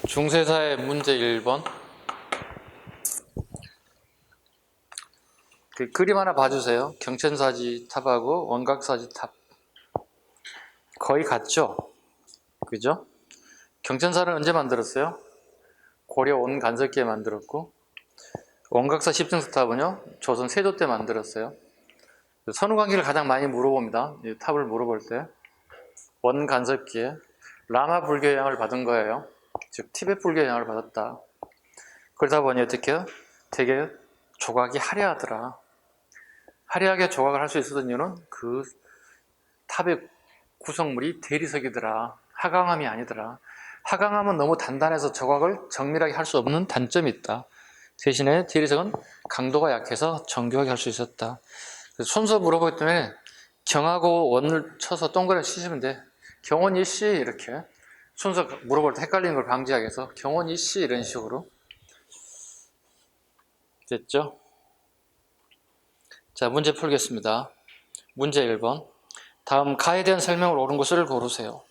중세사의 문제 1번. 그 그림 하나 봐주세요. 경천사지 탑하고 원각사지 탑. 거의 같죠? 그죠? 경천사는 언제 만들었어요? 고려 온간석기에 만들었고, 원각사 십층탑은요, 조선 세조 때 만들었어요. 선후관계를 가장 많이 물어봅니다. 이 탑을 물어볼 때. 원간석기에 라마 불교 영향을 받은 거예요. 즉 티베트 불교 영향을 받았다. 그러다 보니 어떻게 해요? 되게 조각이 화려하더라. 화려하게 조각을 할 수 있었던 이유는 그 탑의 구성물이 대리석이더라. 하강함이 아니더라. 하강함은 너무 단단해서 조각을 정밀하게 할 수 없는 단점이 있다. 대신에 대리석은 강도가 약해서 정교하게 할 수 있었다. 순서 물어보기 때문에 경하고 원을 쳐서 동그라미 치시면 돼. 경원 이씨 이렇게 순서 물어볼 때 헷갈리는 걸 방지하기 위해서 경원 이씨 이런 식으로. 됐죠? 자, 문제 풀겠습니다. 문제 1번. 다음 가에 대한 설명을 옳은 것을 고르세요.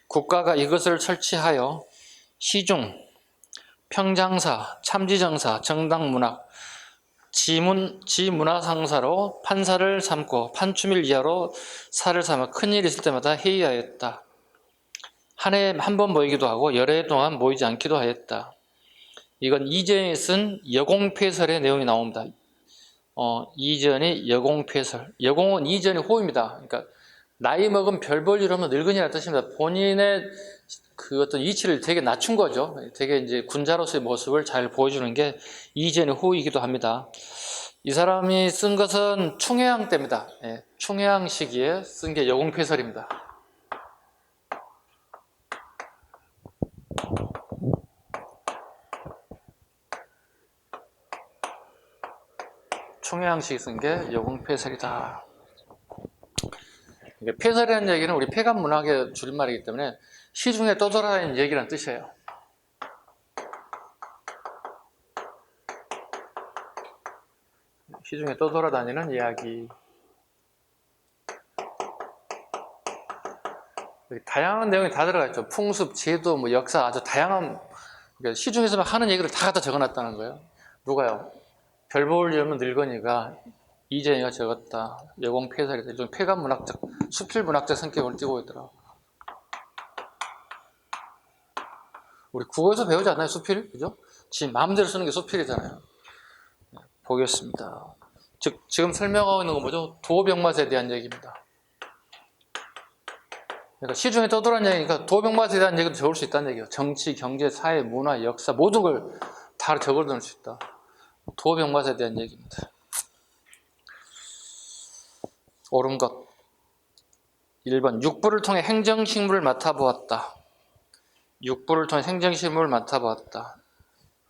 국가가 이것을 설치하여 시중, 평장사, 참지정사, 정당문학, 지문화상사로 판사를 삼고 판추밀 이하로 사를 삼아 큰일 있을 때마다 회의하였다. 한 해에 한 번 모이기도 하고 여러 해 동안 모이지 않기도 하였다. 이건 이전에 쓴 여공폐설의 내용이 나옵니다. 이전이 여공폐설. 여공은 이전이 호입니다. 그러니까 나이 먹은 별 볼 일 없는 늙은이라는 뜻입니다. 본인의 그 어떤 이치를 되게 낮춘 거죠. 되게 이제 군자로서의 모습을 잘 보여주는 게 이전의 호이기도 합니다. 이 사람이 쓴 것은 충해양 때입니다. 예, 충해양 시기에 쓴 게 여공폐설입니다. 충해양 시기에 쓴 게 여공폐설이다. 폐설이라는 얘기는 우리 폐감문학의 줄임말이기 때문에 시중에 떠돌아다니는 얘기라는 뜻이에요. 시중에 떠돌아다니는 이야기. 다양한 내용이 다 들어가 있죠. 풍습, 제도, 뭐 역사, 아주 다양한. 그러니까 시중에서 하는 얘기를 다 갖다 적어놨다는 거예요. 누가요? 별 볼 일 없는 늙은이가 이전이가 적었다. 여공폐설이다. 일종 폐감문학적, 수필문학적 성격을 띠고 있더라. 우리 국어에서 배우지 않나요? 수필? 그죠? 지 마음대로 쓰는 게 수필이잖아요. 보겠습니다. 즉, 지금 설명하고 있는 건 뭐죠? 도병맛에 대한 얘기입니다. 그러니까 시중에 떠돌아다니는 얘기니까 도병맛에 대한 얘기도 적을 수 있다는 얘기예요. 정치, 경제, 사회, 문화, 역사 모든 걸 다 적어 놓을 수 있다. 도병맛에 대한 얘기입니다. 옳은 것. 1번. 육부를 통해 행정식무를 맡아보았다. 육부를 통해 행정식무를 맡아보았다.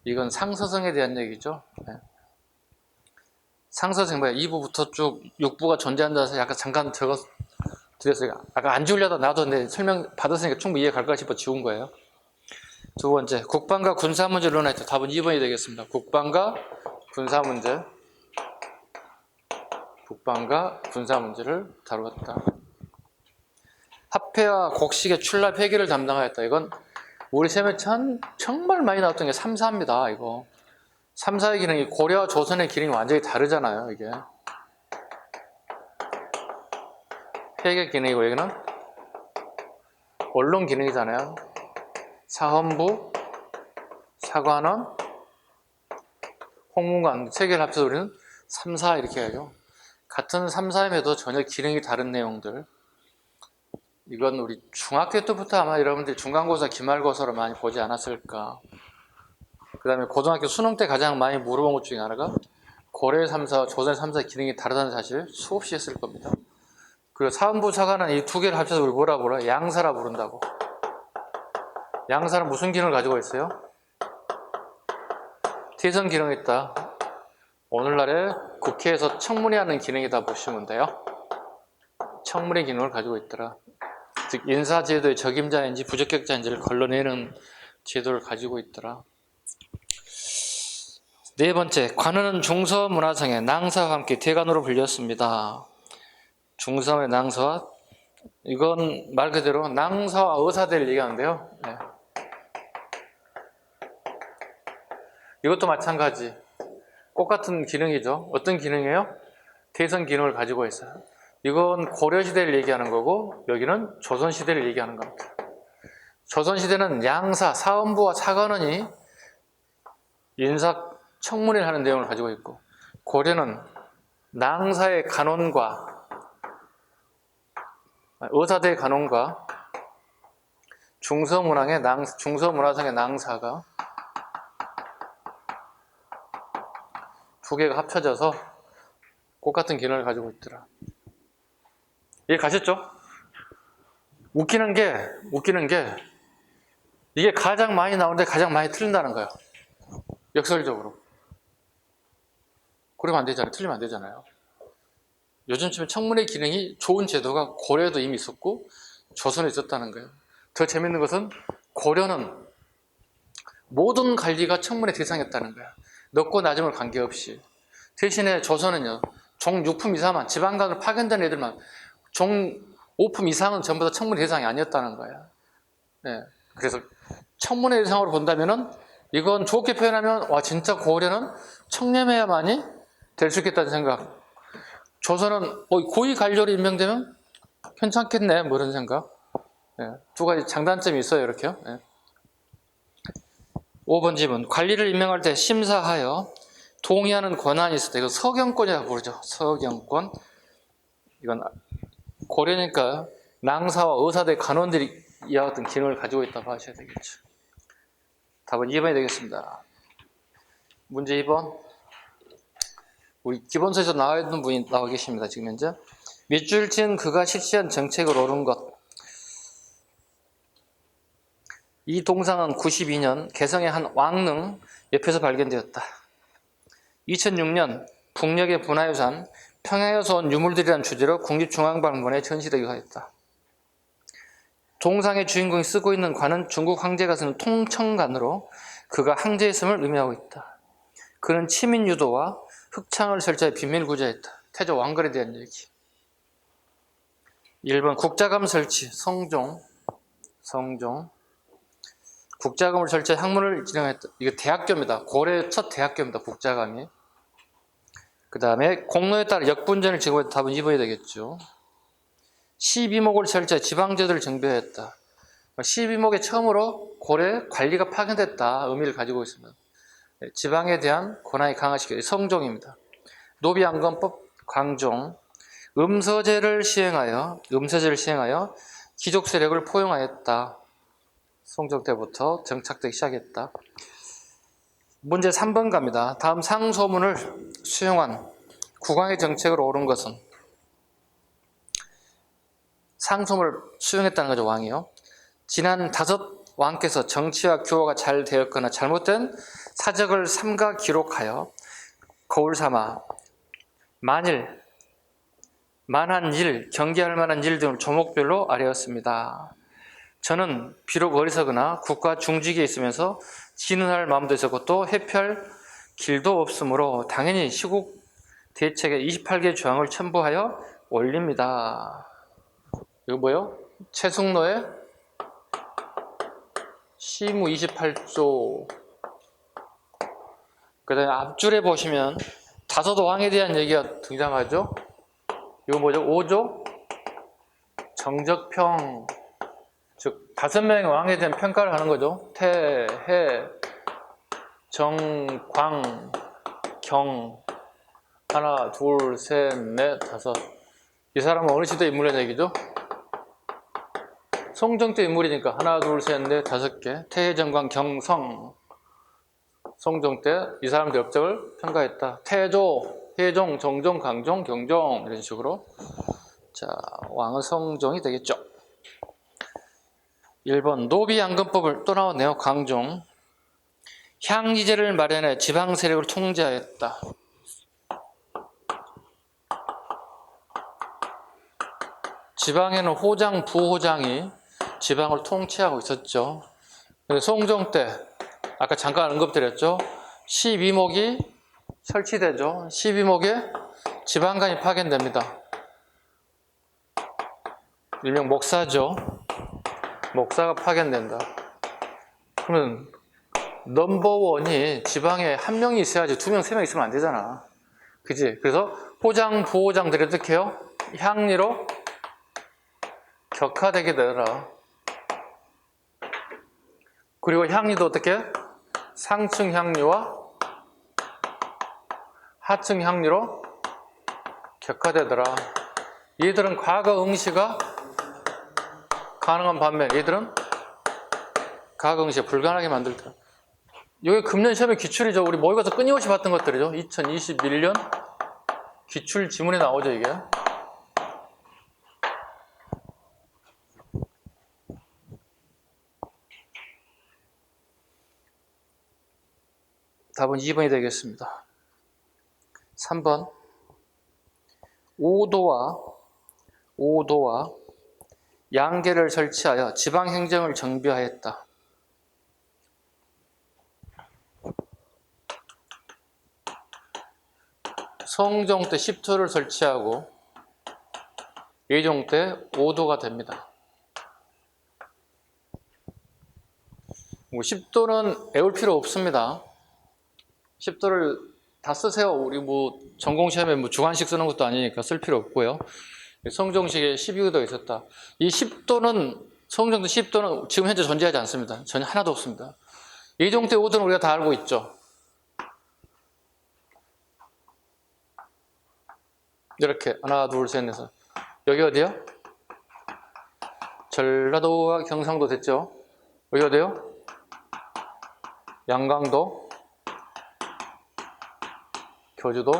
이건 상서성에 대한 얘기죠. 네. 상서성 뭐야? 2부부터 쭉 육부가 존재한다 해서 약간 잠깐 적어드렸어요. 아까 안 지우려다 나도 내 설명 받았으니까 충분히 이해 갈까 싶어 지운 거예요. 두 번째, 국방과 군사 문제를 논했다. 답은 2번이 되겠습니다. 국방과 군사 문제. 국방과 군사 문제를 다루었다. 합회와 곡식의 출납 회계를 담당하였다. 이건 우리 시험에 정말 많이 나왔던 게 3사입니다. 이거 3사의 기능이 고려와 조선의 기능이 완전히 다르잖아요. 이게 회계 기능이고 여기는 언론 기능이잖아요. 사헌부, 사관원, 홍문관 세 개를 합쳐서 우리는 3사 이렇게 해야죠. 같은 3사임에도 전혀 기능이 다른 내용들. 이건 우리 중학교 때부터 아마 여러분들이 중간고사, 기말고사로 많이 보지 않았을까. 그 다음에 고등학교 수능 때 가장 많이 물어본 것 중에 하나가 고려의 3사, 조선의 3사 기능이 다르다는 사실 수없이 했을 겁니다. 그리고 사헌부, 사관원 이 두 개를 합쳐서 우리 뭐라 불러요? 양사라 부른다고. 양사는 무슨 기능을 가지고 있어요? 대선 기능이 있다. 오늘날에 국회에서 청문회하는 기능이다 보시면 돼요. 청문회 기능을 가지고 있더라. 즉 인사제도의 적임자인지 부적격자인지를 걸러내는 제도를 가지고 있더라. 네 번째, 관원은 중서문화상의 낭사와 함께 대관으로 불렸습니다. 중서의 낭사와 이건 말 그대로 낭사와 의사대를 얘기하는데요. 네. 이것도 마찬가지. 똑같은 기능이죠. 어떤 기능이에요? 대선 기능을 가지고 있어요. 이건 고려시대를 얘기하는 거고 여기는 조선시대를 얘기하는 겁니다. 조선시대는 양사, 사헌부와 차관원이 인사 청문회를 하는 내용을 가지고 있고 고려는 낭사의 간원과 의사대의 간원과 중서문화상의 낭사가 두 개가 합쳐져서 똑같은 기능을 가지고 있더라. 이해 가셨죠? 웃기는 게 이게 가장 많이 나오는데 가장 많이 틀린다는 거예요. 역설적으로. 그러면 안 되잖아요. 틀리면 안 되잖아요. 요즘쯤에 청문회 기능이 좋은 제도가 고려에도 이미 있었고 조선에 있었다는 거예요. 더 재밌는 것은 고려는 모든 관리가 청문회 대상이었다는 거예요. 높고 낮음을 관계없이. 대신에 조선은요. 종 6품 이상만 지방간으로 파견된 애들만 종 5품 이상은 전부 다 청문회 대상이 아니었다는 거예요. 네. 그래서 청문회 대상으로 본다면은 이건 좋게 표현하면 와 진짜 고려는 청렴해야만이 될 수 있겠다는 생각. 조선은 고위 관료로 임명되면 괜찮겠네 뭐 이런 생각. 네. 두 가지 장단점이 있어요 이렇게요. 네. 5번 질문. 관리를 임명할 때 심사하여 동의하는 권한이 있을 때 이거 서경권이라고 부르죠. 서경권. 이건 고려니까 낭사와 의사대 간원들이 이와 같은 기능을 가지고 있다고 하셔야 되겠죠. 답은 2번이 되겠습니다. 문제 2번. 우리 기본서에서 나와 있는 분이 나와 계십니다. 지금 현재. 밑줄친 그가 실시한 정책을 옳은 것. 이 동상은 92년 개성의 한 왕릉 옆에서 발견되었다. 2006년 북녘의 문화유산 평양에서 온 유물들이라는 주제로 국립중앙박물관에 전시되기도 하였다. 동상의 주인공이 쓰고 있는 관은 중국 황제가 쓰는 통청관으로 그가 황제였음을 의미하고 있다. 그는 치민 유도와 흑창을 설치해 비밀 구조했다. 태조 왕건에 대한 얘기. 1번 국자감 설치 성종 국자감을 설치해 학문을 진행했다. 이거 대학교입니다. 고려의 첫 대학교입니다. 국자감이. 그 다음에 공로에 따라 역분전을 제공했다. 답은 2번이 되겠죠. 12목을 설치해 지방제도를 정비했다. 12목에 처음으로 고려에 관리가 파견됐다. 의미를 가지고 있습니다. 지방에 대한 권한이 강화시켜 성종입니다. 노비안건법 광종. 음서제를 시행하여 귀족 세력을 포용하였다. 성종 때부터 정착되기 시작했다. 문제 3번 갑니다. 다음 상소문을 수용한 국왕의 정책을 옳은 것은 상소문을 수용했다는 거죠. 왕이요. 지난 5 왕께서 정치와 교화가 잘 되었거나 잘못된 사적을 삼가 기록하여 거울 삼아 만한 일, 경계할 만한 일 등을 조목별로 아뢰었습니다. 저는 비록 어리석으나 국가 중직에 있으면서 진언할 마음도 있었고 또 회피할 길도 없으므로 당연히 시국 대책의 28개 조항을 첨부하여 올립니다. 이거 뭐예요? 최승로의 시무 28조. 그 다음에 앞줄에 보시면 5 왕에 대한 얘기가 등장하죠. 이거 뭐죠? 5조? 정적평. 즉 5명의 왕에 대한 평가를 하는 거죠. 태, 해, 정, 광, 경. 하나, 둘, 셋, 넷, 5. 이 사람은 어느 시대 인물의 얘기죠? 성종 때 인물이니까 하나, 둘, 셋, 넷, 5개. 태해, 정광, 경성. 성종 때 이 사람들 업적을 평가했다. 태조, 혜종, 정종, 강종, 경종 이런 식으로. 자, 왕은 성종이 되겠죠. 1번 노비양금법을 또 나왔네요. 광종. 향리제를 마련해 지방 세력을 통제하였다. 지방에는 호장, 부호장이 지방을 통치하고 있었죠. 성종 때 아까 잠깐 언급드렸죠. 12목이 설치되죠. 12목에 지방관이 파견됩니다. 일명 목사죠. 목사가 파견된다. 그러면 넘버원이 지방에 한 명이 있어야지 두 명, 세 명 있으면 안 되잖아. 그지? 그래서 포장, 부호장들이 어떻게 해요? 향리로 격화되게 되더라. 그리고 향리도 어떻게? 상층 향리와 하층 향리로 격화되더라. 얘들은 과거 응시가 가능한 반면 얘들은 과거 응시가 불가능하게 만들더라. 이게 금년 시험의 기출이죠. 우리 모의고사 끊임없이 봤던 것들이죠. 2021년 기출 지문에 나오죠, 이게. 답은 2번이 되겠습니다. 3번. 5도와 양계를 설치하여 지방행정을 정비하였다. 성종 때 10도를 설치하고 예종 때 5도가 됩니다. 10도는 외울 필요 없습니다. 10도를 다 쓰세요. 우리 전공시험에 주관식 쓰는 것도 아니니까 쓸 필요 없고요. 성종식에 12도가 있었다. 이 10도는, 성종도 10도는 지금 현재 존재하지 않습니다. 전혀 하나도 없습니다. 예종 때 5도는 우리가 다 알고 있죠. 이렇게 하나, 둘, 셋, 넷, 여기 어디요? 전라도와 경상도 됐죠? 여기 어디요? 양강도, 교주도,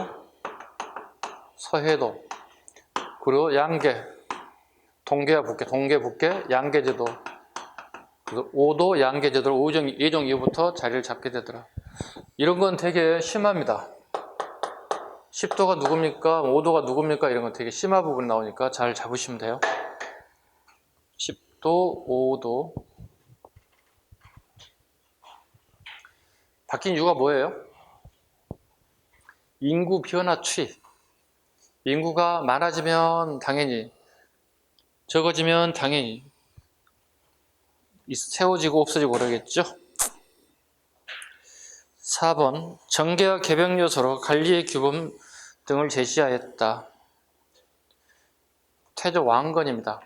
서해도, 그리고 양계, 동계와 북계, 동계, 북계, 양계제도. 그래서 5도 양계제도를 예종 이후부터 자리를 잡게 되더라. 이런 건 되게 심합니다. 10도가 누굽니까? 5도가 누굽니까? 이런 건 되게 심화 부분이 나오니까 잘 잡으시면 돼요. 10도, 5도. 바뀐 이유가 뭐예요? 인구 변화 추이. 인구가 많아지면 당연히, 적어지면 당연히 세워지고 없어지고 그러겠죠. 4번. 정계와 개벽 요소로 관리의 규범 등을 제시하였다. 태조 왕건입니다.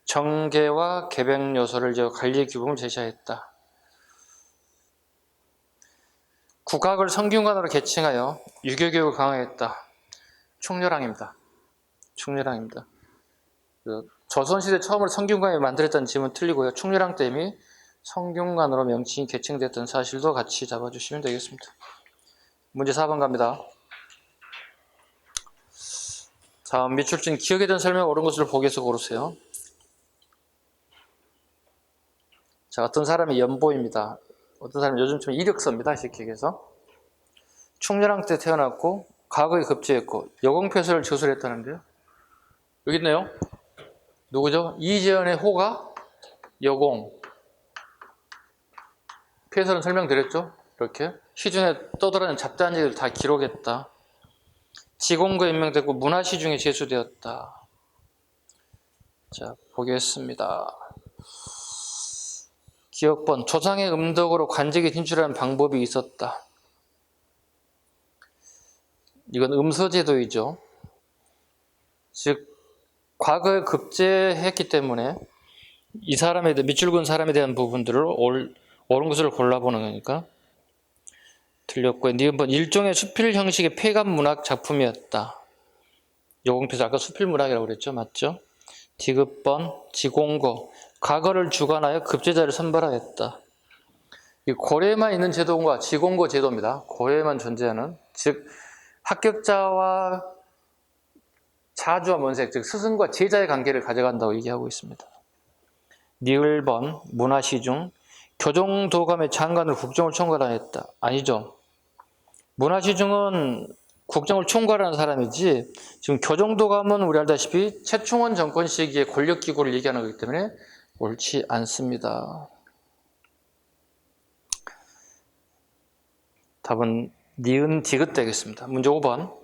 정계와 개벽 요소를 관리의 규범을 제시하였다. 국학을 성균관으로 계층하여 유교교육을 강화했다. 충렬왕입니다. 충렬왕입니다. 조선시대 처음으로 성균관을 만들었다는 지문 틀리고요. 충렬왕 때 이미 성균관으로 명칭이 계층됐던 사실도 같이 잡아주시면 되겠습니다. 문제 4번 갑니다. 자, 밑줄 기억에 대한 설명 옳은 것을 보기에서 고르세요. 자, 어떤 사람이 연보입니다. 어떤 사람은 요즘처럼 이력서입니다. 쉽게 얘기해서. 충렬왕 때 태어났고 과거에 급제했고 여공패설을 저술했다는데요. 여기 있네요. 누구죠? 이재현의 호가 여공. 패설은 설명드렸죠? 이렇게 시중에 떠돌아다니는 잡다한 얘기를 다 기록했다. 지공거에 임명됐고 문화시중에 제수되었다. 자, 보겠습니다. 기억번. 조상의 음덕으로 관직에 진출하는 방법이 있었다. 이건 음서제도이죠. 즉 과거에 급제했기 때문에 이 사람에 대한, 밑줄 그은 사람에 대한 부분들을 옳은 것을 골라보는 거니까 틀렸고요. 니은번. 일종의 수필 형식의 폐감 문학 작품이었다. 요공패설 아까 수필 문학이라고 그랬죠. 맞죠? 디귿번. 지공거. 과거를 주관하여 급제자를 선발하였다. 이 고려에만 있는 제도가 지공거 제도입니다. 고려에만 존재하는, 즉 합격자와 자주와 먼색, 즉 스승과 제자의 관계를 가져간다고 얘기하고 있습니다. 니을번. 문화시중. 교정도감의 장관을 국정을 총괄하였다. 아니죠. 문화시중은 국정을 총괄하는 사람이지, 지금 교정도감은 우리 알다시피 최충원 정권 시기의 권력기구를 얘기하는 거기 때문에 옳지 않습니다. 답은 니은 디귿 되겠습니다. 문제 5번.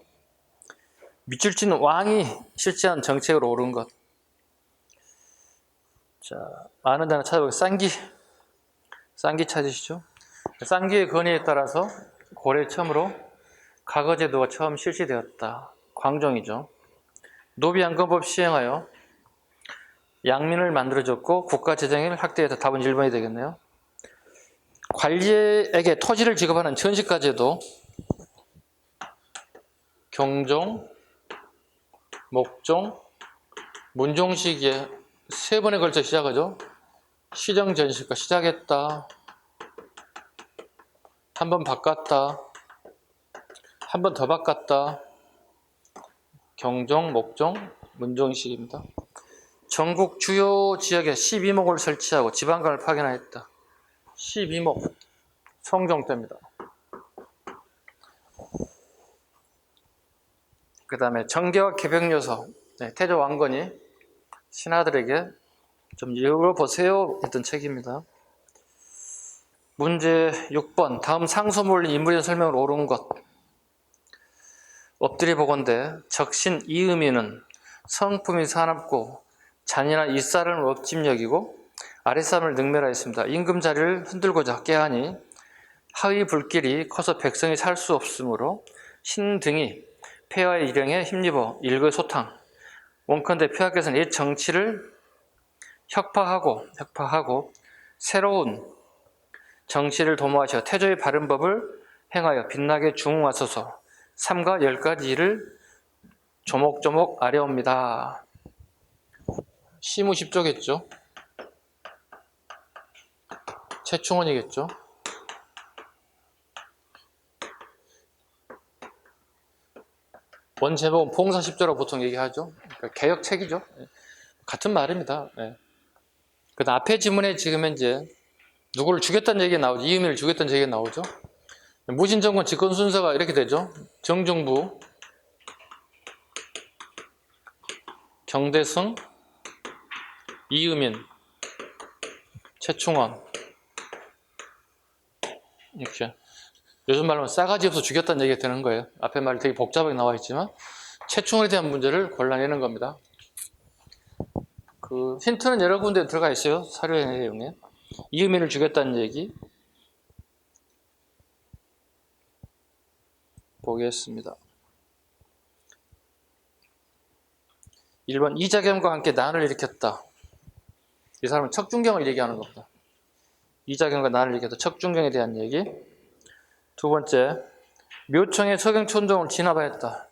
밑줄 치는 왕이 실시한 정책으로 옳은 것. 자, 아는 단어 찾아보겠습니다. 쌍기 찾으시죠? 쌍기의 건의에 따라서 고려 처음으로 과거제도가 처음 실시되었다. 광종이죠. 노비양금법 시행하여 양민을 만들어줬고 국가 재정을 확대해서 답은 1번이 되겠네요. 관리에게 토지를 지급하는 전시가제도 경종, 목종, 문종 시기에 3번에 걸쳐 시작하죠. 시정전시가 시작했다. 한 번 바꿨다. 한 번 더 바꿨다. 경종, 목종, 문종 시기입니다. 전국 주요 지역에 12목을 설치하고 지방간을 파견하였다. 12목, 성종 때입니다. 그 다음에 정계와 개벽요서, 태조 왕건이 신하들에게 좀 읽어보세요 했던 책입니다. 문제 6번, 다음 상소물 인물의 설명을 옳은 것. 엎드려 보건대 적신 이음이는 성품이 사납고 잔인한 윗사람을 업집 여기고 아랫사람을 능멸하였습니다. 임금 자리를 흔들고자 깨하니 하위 불길이 커서 백성이 살 수 없으므로 신등이 폐하의 일행에 힘입어 일거의 소탕. 원컨대 폐하께서는 옛 정치를 혁파하고 새로운 정치를 도모하셔 태조의 바른 법을 행하여 빛나게 중흥하소서. 3과 10가지 일을 조목조목 아뢰옵니다. 시무십조겠죠. 최충원이겠죠. 원 제목은 봉사십조라고 보통 얘기하죠. 그러니까 개혁책이죠. 같은 말입니다. 그 앞에 지문에 지금 현재 누구를 죽였다는 얘기가 나오죠. 이의미를 죽였다는 얘기가 나오죠. 무신정권 집권 순서가 이렇게 되죠. 정중부, 경대승, 이의민, 최충원. 이렇게. 요즘 말로 싸가지 없어 죽였다는 얘기가 되는 거예요. 앞에 말이 되게 복잡하게 나와 있지만 최충원에 대한 문제를 골라내는 겁니다. 그 힌트는 여러 군데 들어가 있어요. 사료의 내용에. 이의민을 죽였다는 얘기 보겠습니다. 1번 이자겸과 함께 난을 일으켰다. 이 사람은 척준경을 얘기하는 겁니다. 이자겸과 난을 일으켰다. 척준경에 대한 얘기. 두 번째, 묘청의 서경촌종을 진압하였다.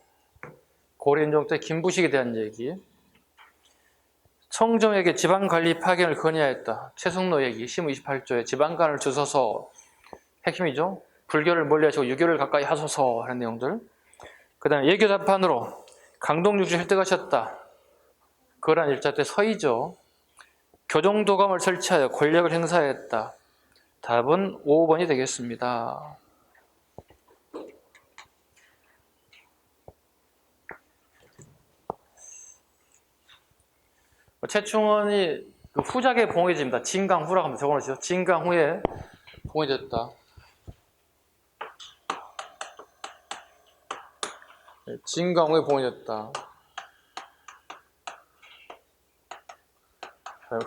고려인종 때 김부식에 대한 얘기. 성종에게 지방관리 파견을 건의하였다. 최승로 얘기, 시무 28조에 지방관을 주소서. 핵심이죠. 불교를 멀리하시고 유교를 가까이 하소서 하는 내용들. 그 다음에 예교단판으로 강동육주 획득하셨다. 거란 일자 때 서이죠. 교정도감을 설치하여 권력을 행사했다. 답은 5번이 되겠습니다. 최충원이 그 후작에 봉해집니다. 진강 후라고 한번 적어놓으시죠. 진강 후에 봉해졌다. 진강 후에 봉해졌다.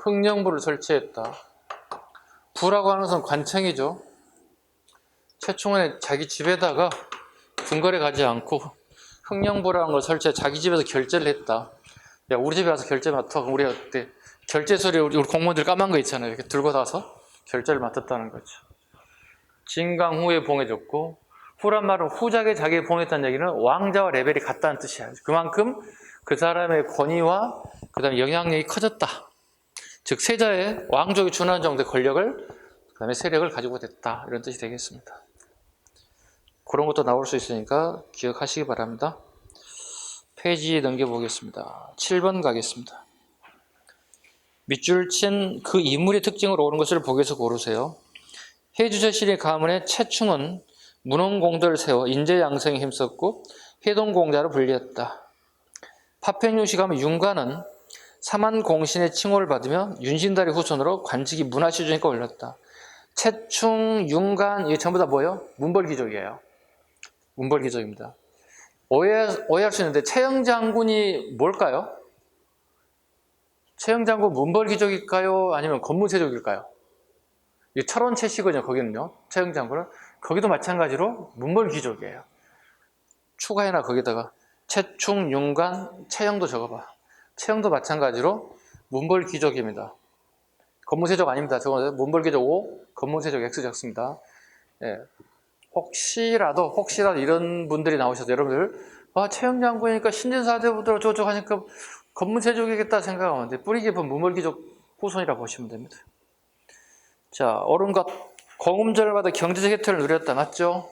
흥령부를 설치했다. 부라고 하는 것은 관청이죠. 최충원이 자기 집에다가 궁궐에 가지 않고 흥령부라는 걸 설치해 자기 집에서 결제를 했다. 야, 우리 집에 와서 결제 맡아. 우리가 그때 결제 서류 우리 공무원들 까만 거 있잖아요. 이렇게 들고 나서 결제를 맡았다는 거죠. 진강 후에 봉해졌고, 후란 말은 후작에 자기가 봉했다는 얘기는 왕자와 레벨이 같다는 뜻이야. 그만큼 그 사람의 권위와 그 다음에 영향력이 커졌다. 즉 세자의 왕족이 준하는 정도의 권력을 그 다음에 세력을 가지고 됐다. 이런 뜻이 되겠습니다. 그런 것도 나올 수 있으니까 기억하시기 바랍니다. 페이지 넘겨보겠습니다. 7번 가겠습니다. 밑줄 친 그 인물의 특징을 옳은 것을 보기에서 고르세요. 해주제실의 가문의 최충은 문헌공도를 세워 인재양성에 힘썼고 해동공자로 불리었다. 파평유시 가문 윤관은 삼한공신의 칭호를 받으며 윤신달의 후손으로 관직이 문화시주니까 올렸다. 최충, 윤관 이게 전부 다 뭐예요? 문벌귀족이에요. 문벌귀족입니다. 오해할 수 있는데 최영장군이 뭘까요? 최영장군 문벌귀족일까요? 아니면 권무세족일까요? 이 철원 채씨거든요. 거기는요. 채영장군은 거기도 마찬가지로 문벌귀족이에요. 추가해놔 거기다가 채충, 윤관, 채영도 적어봐. 채영도 마찬가지로 문벌귀족입니다. 건문세족 아닙니다. 저거는 문벌귀족 O, 건문세족 X 적습니다. 예. 혹시라도 이런 분들이 나오셔서 여러분들 채영장군이니까 신진사대부들 어쩌고 하니까 건문세족이겠다 생각하면 돼. 뿌리 깊은 문벌귀족 후손이라 보시면 됩니다. 자, 옳은 것. 공음전을 받아 경제적 혜택을 누렸다. 맞죠?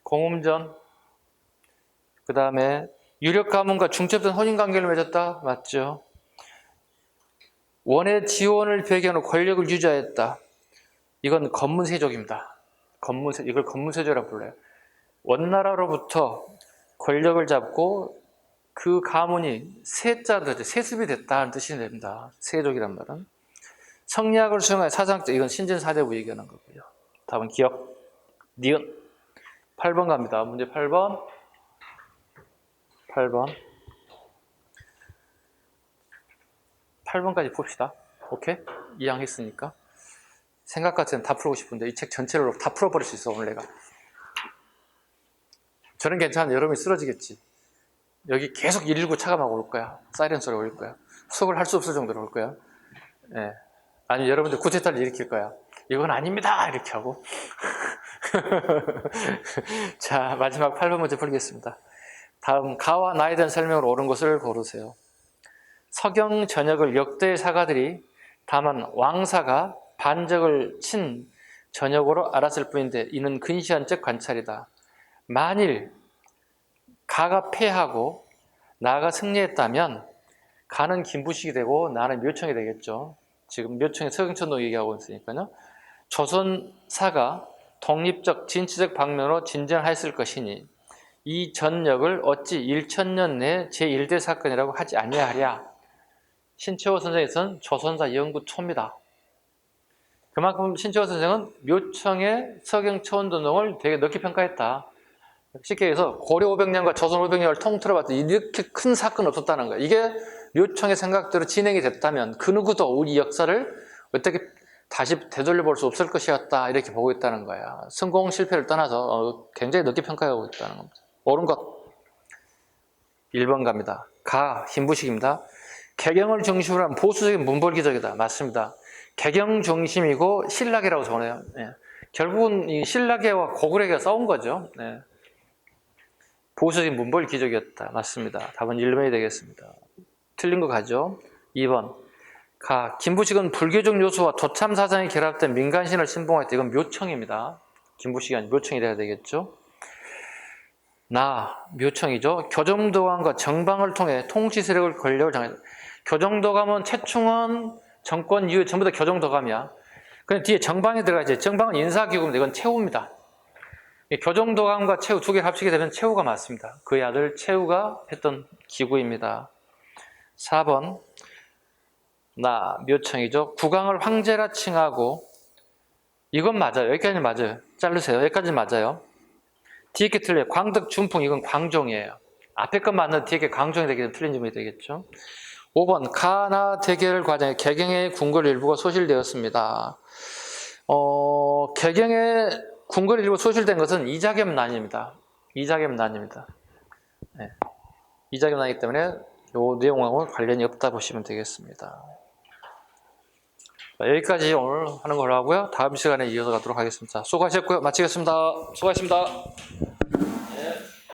공음전. 그 다음에 유력 가문과 중첩된 혼인관계를 맺었다. 맞죠? 원의 지원을 배경으로 권력을 유지하였다. 이건 건문세족입니다. 이걸 건문세족이라고 불러요. 원나라로부터 권력을 잡고 그 가문이 세자들, 세습이 됐다는 뜻이 됩니다. 세족이란 말은. 성리학을 수용하여 사상적, 이건 신진사대부 얘기하는 거고요. 다음은 기억, 니은. 8번 갑니다. 문제 8번. 8번까지 풉시다. 오케이? 이양했으니까. 생각 같으면 다 풀고 싶은데 이 책 전체를 다 풀어버릴 수 있어, 오늘 내가. 저는 괜찮은데 여러분이 쓰러지겠지. 여기 계속 119 차가 막 올 거야. 사이렌 소리 올 거야. 수업을 할 수 없을 정도로 올 거야. 예. 아니, 여러분들 구태타를 일으킬 거야. 이건 아닙니다! 이렇게 하고. 자, 마지막 8번 문제 풀겠습니다. 다음, 가와 나에 대한 설명으로 옳은 것을 고르세요. 서경 전역을 역대의 사가들이 다만 왕사가 반적을 친 전역으로 알았을 뿐인데 이는 근시안적 관찰이다. 만일 가가 패하고 나가 승리했다면 가는 김부식이 되고 나는 묘청이 되겠죠. 지금 묘청이 서경천도 얘기하고 있으니까요. 조선사가 독립적 진취적 방면으로 진전하였을 것이니 이 전역을 어찌 1000년 내 제1대 사건이라고 하지 아니하랴. 신채호 선생에서는 조선사 연구초입니다. 그만큼 신채호 선생은 묘청의 서경초원운동을 되게 넓게 평가했다. 쉽게 얘기해서 고려 500년과 조선 500년을 통틀어봤더니 이렇게 큰 사건은 없었다는 거예요. 이게 묘청의 생각대로 진행이 됐다면 그 누구도 우리 역사를 어떻게 다시 되돌려 볼 수 없을 것이었다 이렇게 보고 있다는 거야. 성공 실패를 떠나서 굉장히 넓게 평가하고 있다는 겁니다. 옳은 것 1번 갑니다. 가 힘부식입니다. 개경을 중심으로 한 보수적인 문벌기적이다. 맞습니다. 개경 중심이고 신라계라고 적어요. 네. 결국은 이 신라계와 고구려계가 싸운 거죠. 네. 보수적인 문벌기적이었다. 맞습니다. 답은 1번이 되겠습니다. 틀린 거 가죠. 2번 가 김부식은 불교적 요소와 도참 사상이 결합된 민간신을 신봉했다. 이건 묘청입니다. 김부식이 아니라 묘청이 돼야 되겠죠. 나 묘청이죠. 교정도감과 정방을 통해 통치 세력을 권력을 장했다. 교정도감은 최충원 정권 이후에 전부 다 교정도감이야. 근데 뒤에 정방이 들어가지. 정방은 인사기구입니다. 이건 최후입니다. 교정도감과 최후 두 개를 합치게 되면 최후가 맞습니다. 그의 아들 최후가 했던 기구입니다. 4번 나 묘청이죠. 국왕을 황제라 칭하고 이건 맞아요. 여기까지는 맞아요. 자르세요. 여기까지는 맞아요. 뒤에 게 틀려요. 광덕, 준풍 이건 광종이에요. 앞에 건 맞는 뒤에 게 광종이 되기 때문에 틀린 점이 되겠죠. 5번 가나 대결 과정에 개경의 궁궐 일부가 소실되었습니다. 개경의 궁궐 일부 소실된 것은 이자겸난입니다. 이자겸난입니다. 네. 이자겸난이기 때문에 이 내용하고 관련이 없다 보시면 되겠습니다. 여기까지 오늘 하는 걸로 하고요. 다음 시간에 이어서 가도록 하겠습니다. 수고하셨고요. 마치겠습니다. 수고하셨습니다. 네.